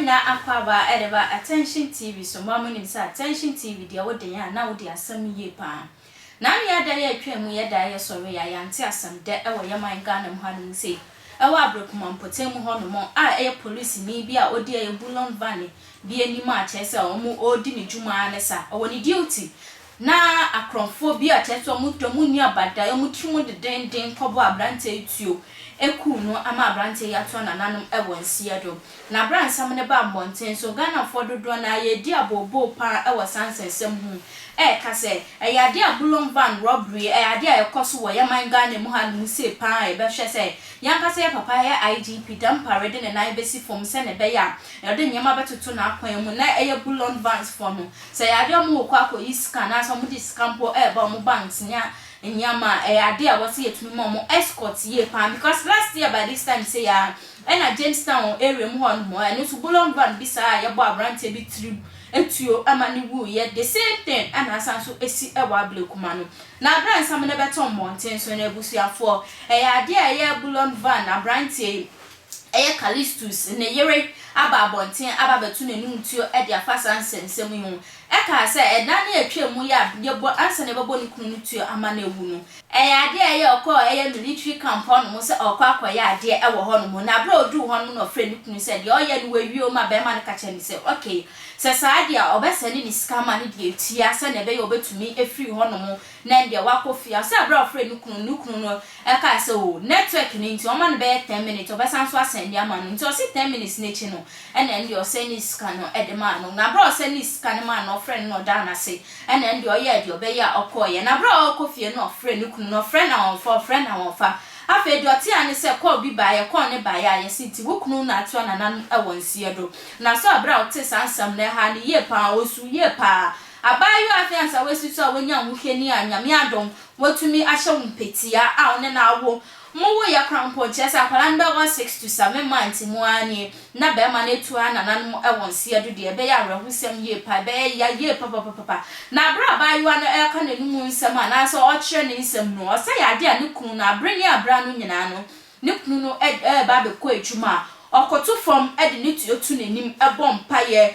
na akwaba edeba attention TV so mamu nim say attention TV dia wode ya na wode asam ye pa na ya da ya twam ye da ya sori ya yante asam de ewo ye man Ghana mu hanu say ewo abrekum potem hono mo a eye police ni bi a odi e bullion van bi anim a chese omo odi ni dwuma ne sa owo ni duty na akronfo bi a chese omo tomu ni abada omo twimu de den kobo abrante etuo eku no ama abrante ya to nananom ewo nsia do na bransam ne ba mbonten so Ghana for dodo na ye di abobo pa ewo sansensem hu ka se ya di bullion van robbery ya di ekoso wo ya man Ghana mu hanu se pa e be hwe se yanka se papa ya IGP dam parade ne na besi form se ne be ya de nyama betoto na akwan mu na eye bullion vans for no se ya di omo kwa ko iska na so mo di scampo ba mo banks nya nyama ade a wose yetumi mo escort ye pa because last year by this time say ya na Jamestown area mu hon mo no so bullion van bisa ya bo abrante bi trip etuo amani wu ye the same thing and asanso esi ewa blekuma no na abransam ne beton mountain so na ebusuafo ade a ye bullion van abrante Callistus ne yere aba bonten aba betu nenum tuo de afasa nsensem hu ka se na atwam ya yebo ansa ne bebo ne kunu tuo ama na ewu no ade a ye okọ military camp on mo se okọ akoya ade ewo ho no mo na bra odu ho no no friend kunu se de oye no wawie ma be ma ne ka chani se okay se saade a obesani ni scammer ne de etia se ne be ye obetumi efiri ho no mo na de wakofia se bra friend kunu no ka se o network ni nti o ma ne be 10 minutes obesan so asen dia ma no nti o se 10 minutes ne chi no ene ndi o se ni scan no edema no na bra o se ni scan ma no friend no da na se ene ndi o ye de obe ya okoye na bra okofie no friend kunu no friend na on for friend na on fa afa di oti ani se call bi ba ye call ne ba ya ye siti wukunu na atu na nan ewonsie do na so abra oti sansam ne ha ne ye pa osu ye pa abayu afiansa wesi so wonya nwuheni anyame adom watumi ahye wumpetia a one na awo mo ya krampo chesa akwala nbe 6 to 7 months mu ani na be ma na tu ana nan ewonsie do de be ya rahusem ye pa be ya ye papa na bra abayu ana eka na numu nsem ana so o kire ne nsem no o se ya de ani kunu na abrani abra no nyina no ne kunu no ba be ko ejuma okoto from ede ne tu nanim ebom paye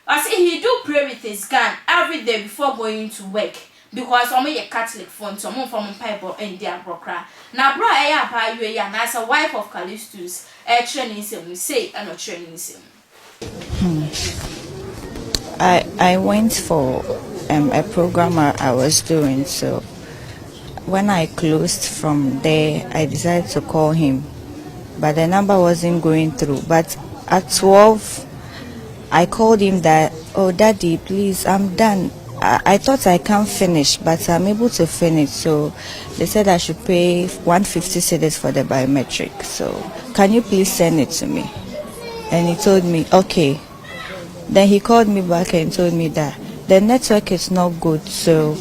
as he do pray with his gun every day before going to work because I'm a Catholic font so from Bible and their brokra na bro pa you ya na as a wife of Callistus training him say and not training him. I went for a program I was doing, so when I closed from there I decided to call him, but the number wasn't going through. But at 12 I called him that, oh daddy, please, I'm done. I thought I can't finish, but I'm able to finish. So they said I should pay 150 cedis for the biometric. So can you please send it to me? And he told me, okay. Then he called me back and told me that the network is not good, so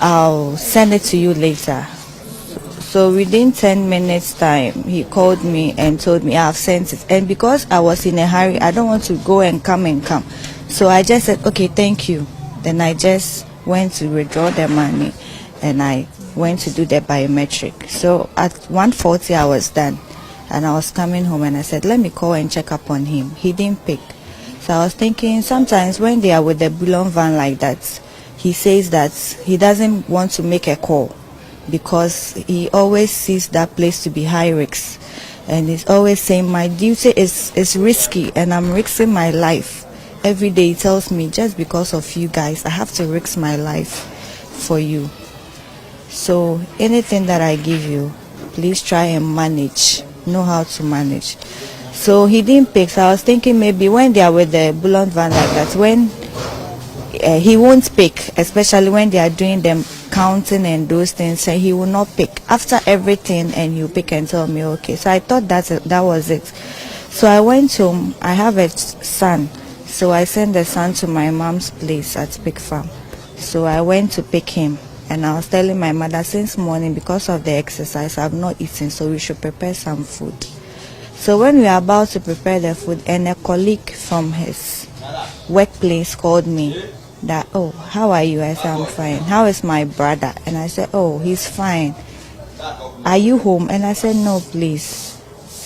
I'll send it to you later. So within 10 minutes time, he called me and told me I've sent it. And because I was in a hurry, I don't want to go and come. So I just said, okay, thank you. Then I just went to withdraw the money and I went to do the biometric. So at 1:40 I was done and I was coming home and I said, let me call and check up on him. He didn't pick. So I was thinking sometimes when they are with the bullion van like that, he says that he doesn't want to make a call, because he always sees that place to be high risk, and he's always saying my duty is risky and I'm risking my life. Every day he tells me, just because of you guys I have to risk my life for you, so anything that I give you, please try and know how to manage. So he didn't pick. So I was thinking maybe when they are with the bullion van like that, when he won't pick, especially when they are doing them counting and those things, so he will not pick after everything, and he'll pick and tell me okay. So I thought that was it. So I went home. I have a son, so I sent the son to my mom's place at Pig Farm. So I went to pick him, and I was telling my mother since morning, because of the exercise I've not eaten, so we should prepare some food. So when we were about to prepare the food, and a colleague from his workplace called me that, oh, how are you? I said, I'm fine. How is my brother? And I said, oh, he's fine. Are you home? And I said, no, please.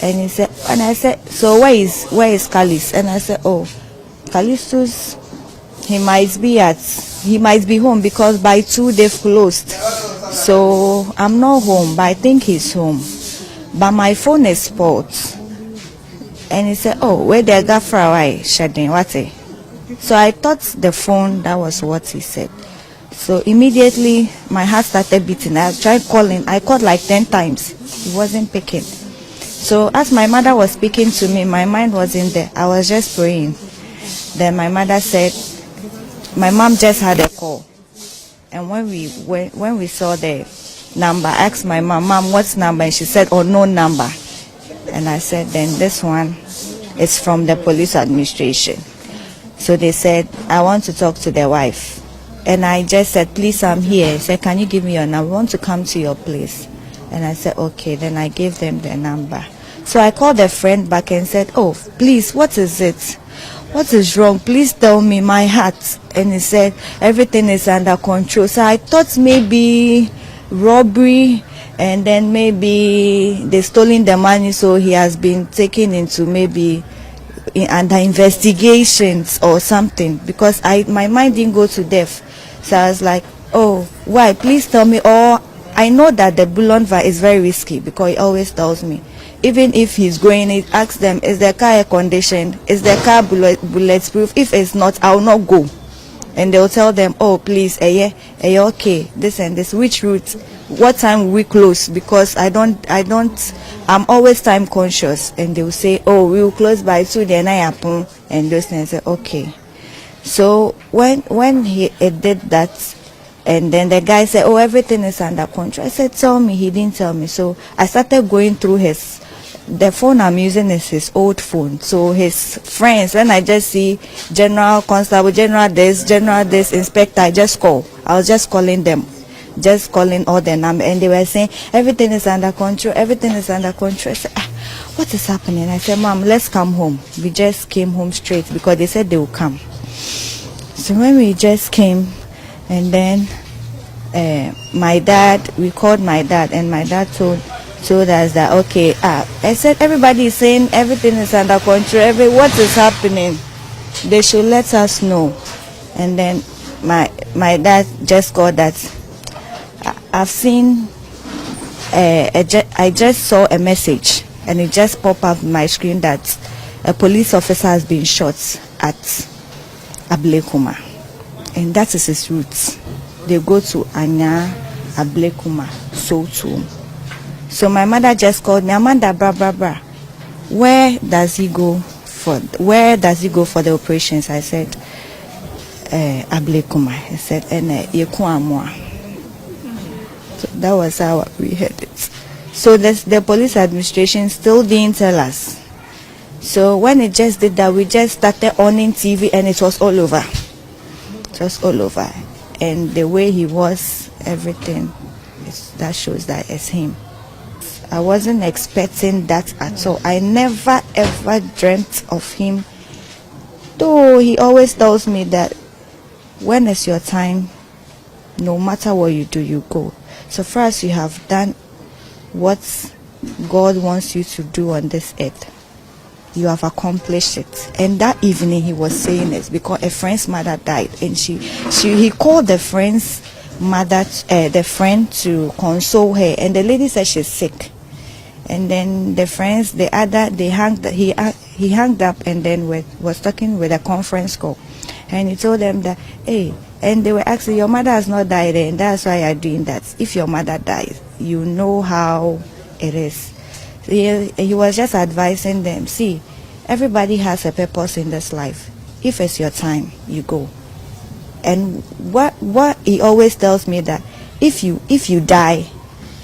And he said, and I said, so where is Kalis? And I said, oh, Kalisto's, he might be home because by 2 they've closed. So I'm not home, but I think he's home. But my phone is spoiled. And he said, oh, where the gaffer away shedding what? So I thought the phone, that was what he said. So immediately my heart started beating. I tried calling. I called like 10 times. He wasn't picking. So as my mother was speaking to me, my mind wasn't there. I was just praying. Then my mother said, my mom just had a call. And when we saw the number, I asked my mom, what's number? And she said, oh, no number. And I said, then this one is from the police administration. So they said, I want to talk to the wife. And I just said, please, I'm here. He said, can you give me your number? I want to come to your place. And I said, okay. Then I gave them the number. So I called a friend back and said, oh, please, what is it? What is wrong? Please tell me my heart. And he said, everything is under control. So I thought maybe robbery, and then maybe they stolen the money, so he has been taken into maybe under investigations or something, because my mind didn't go to death. So I was like, oh, why? Please tell me. Or I know that the bullion is very risky because he always tells me, even if he's going, he asks them, is the car air conditioned? Is the car bulletproof? If it's not, I'll not go. And they'll tell them, oh, please, okay, this and this, which route, what time will we close? Because I'm always time conscious. And they'll say, oh, we will close by 2, then I happen. And those things, I say, okay. So when he did that, and then the guy said, oh, everything is under control. I said, tell me. He didn't tell me. So I started going through the phone I'm using is his old phone. So his friends, when I just see General Constable, General this, Inspector, I just call. I was just calling them, just calling all the numbers. And they were saying, everything is under control, everything is under control. I said, what is happening? I said, Mom, let's come home. We just came home straight because they said they will come. So when we just came, and then we called my dad, and my dad told us that, okay, I said, everybody is saying everything is under control, what is happening? They should let us know. And then my dad just called that, I've seen, I just saw a message, and it just popped up on my screen that a police officer has been shot at Ablekuma. And that is his roots. They go to Anya, Ablekuma, Soto. So my mother just called me, Amanda, bra. Where does he go for the operations? I said, Ablekuma. I said, Yekuamwa. So that was how we heard it. So the police administration still didn't tell us. So when it just did that, we just started owning TV, and it was all over. Just all over. And the way he was, everything, that shows that it's him. I wasn't expecting that at all. I never ever dreamt of him. Though he always tells me that when it's your time, no matter what you do, you go. So far as you have done what God wants you to do on this earth, you have accomplished it. And that evening he was saying it because a friend's mother died, and he called the friend's mother, the friend, to console her, and the lady said she's sick. And then the friends, he hung up, and then was talking with a conference call, and he told them that, hey, and they were asking, your mother has not died, and that's why you're doing that. If your mother dies, you know how it is. He was just advising them, see, everybody has a purpose in this life. If it's your time, you go. And what he always tells me, that if you die,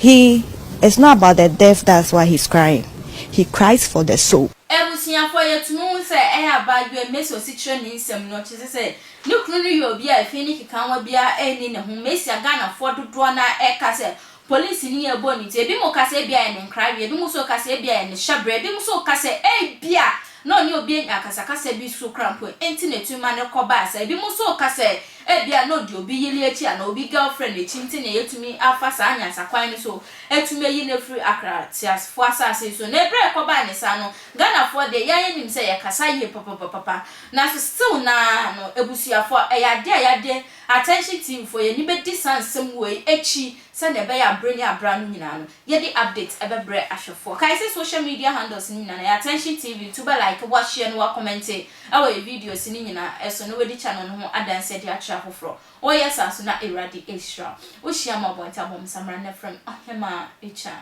it's not about the death, that's why he's crying. He cries for the soul. Ebusia for you to know say about you meso situation some no chese say no kunu you be a fini kan bia eni ne ho mesia Ghana for dodo na e ka say police ni e boni te bi mo ka say bia en nkra bi mo so ka say bia en hyabre bi mo so ka say e bia no ni obi akasa kasa bi so krampo enti na tuma ne koba say bi mo so ka say bia no de obi yeli echi ana obi girlfriend echi nti na yetumi afa sa anya sakwan ni so etumi yi na free akra tias fo asase so na ebre ekoba ni sa no Ghana for de yan nim se ye kasa ye papa na so still na no ebusuafo eyade attention TV for ye ni be disansem we echi se na be ya brani abra no nyina no ye di update ebebre ahwefo kai se social media handles ni nyina na attention TV to be like watch share no comment our videos ni nyina eso no we di channel no ho adanse di atra hofro o yes aso na eradi extra o share ma bonta bom samra na from ahema echa